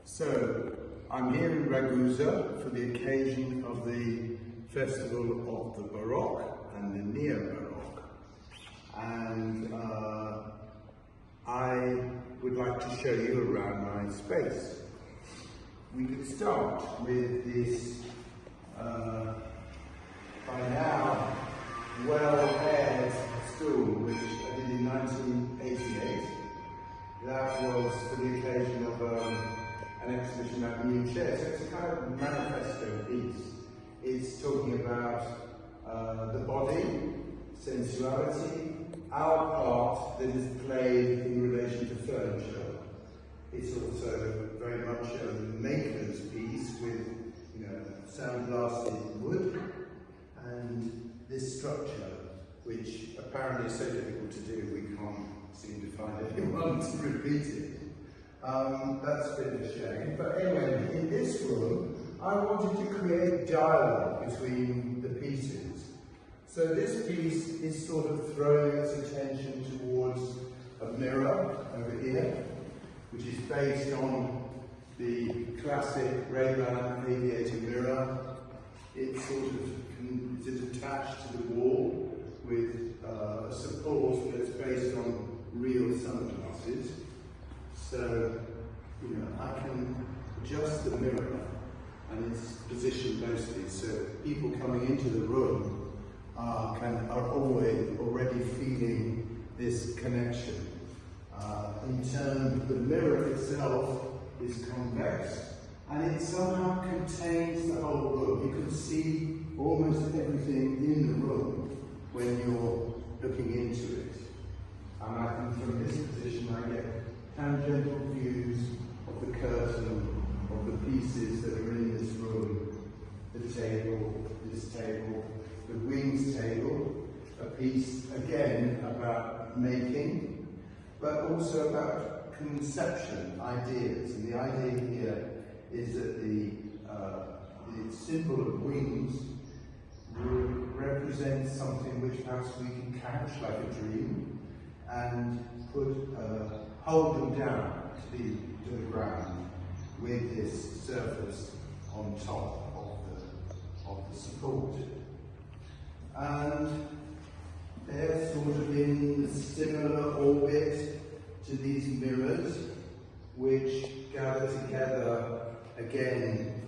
So, I'm here in Ragusa for the occasion of the Festival of the Baroque and the Neobarocco. And I would like to show you around my space. We could start with this, by now, well-aired stool, which I did in 1988. That was for the occasion of an exhibition at New Chair. So it's a kind of manifesto piece. It's talking about the body, sensuality, our part that is played in relation to furniture. It's also very much a maker's piece with, sandblasted wood and this structure, which apparently is so difficult to do we can't seem to find anyone to repeat it. That's a bit of a shame. But anyway, in this room, I wanted to create dialogue between the pieces. So this piece is sort of throwing its attention towards a mirror over here, which is based on the classic Ray-Ban Aviator mirror. It's attached to the wall with a support that's based on real sunglasses. So, I can adjust the mirror and it's positioned mostly so people coming into the room are already feeling this connection. In turn, the mirror itself is convex and it somehow contains the whole room. You can see almost everything in the room when you're looking into it. And I think from this position I get tangential views of the curtain, of the pieces that are in this room, the table, this table, the wings table, a piece again about making, but also about conception, ideas. And the idea here is that the symbol of wings represents something which perhaps we can catch like a dream and hold them down to the ground with this surface on top of the support. And they're sort of in a similar orbit to these mirrors, which gather together again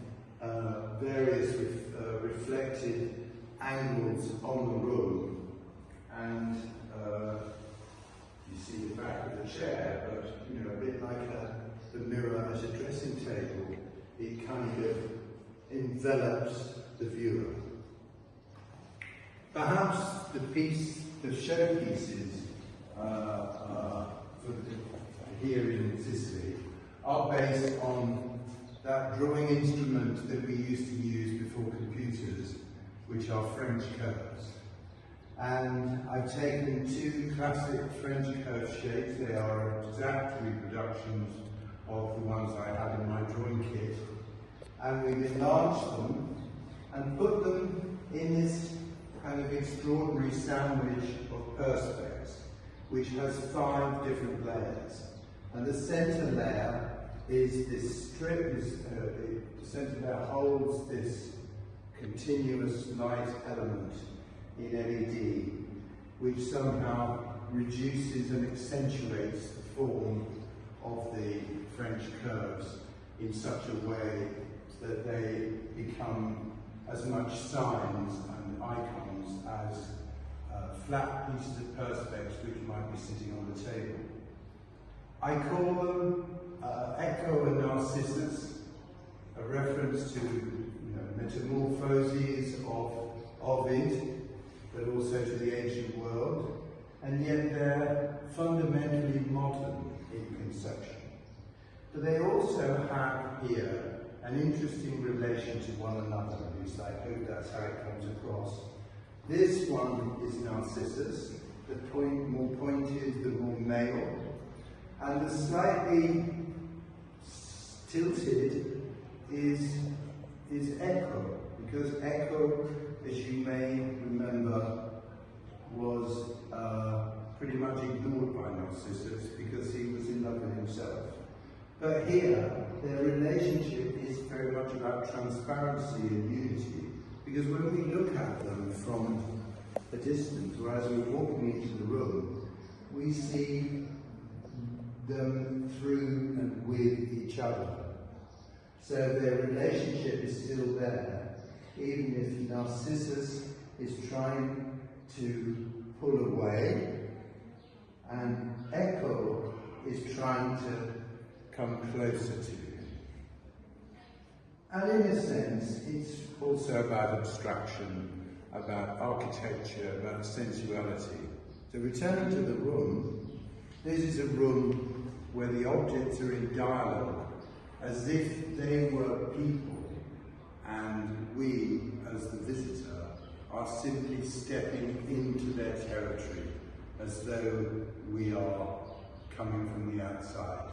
various reflected angles on the room. And you see the back of the chair, but a bit like the mirror as a dressing table, it kind of envelops the viewer. Perhaps the showpieces here in Sicily are based on that drawing instrument that we used to use before computers, which are French curves. And I've taken two classic French curve shapes. They are exact reproductions of the ones I had in my drawing kit. And we've enlarged them and put them in this kind of extraordinary sandwich of perspex, which has 5 different layers. And the center layer is this strip, the center layer holds this continuous light element in LED, which somehow reduces and accentuates the form of the French curves in such a way that they become as much signs and icons as flat pieces of perspex which might be sitting on the table. I call them Eco E Narciso, a reference to metamorphoses of it, but also to the ancient world, and yet they're fundamentally modern in conception. But they also have here an interesting relation to one another, at least I hope that's how it comes across. This one is Narcissus, the more pointed, the more male, and the slightly tilted is Eco, because Eco, as you may remember, was pretty much ignored by Narcissus because he was in love with himself. But here, their relationship is very much about transparency and unity, because when we look at them from a distance, or as we're walking into the room, we see them through and with each other. So their relationship is still there, even if Narcissus is trying to pull away, and Eco is trying to come closer to him. And in a sense, it's also about abstraction, about architecture, about sensuality. So returning to the room, this is a room where the objects are in dialogue, as if they were people, and we, as the visitor, are simply stepping into their territory, as though we are coming from the outside.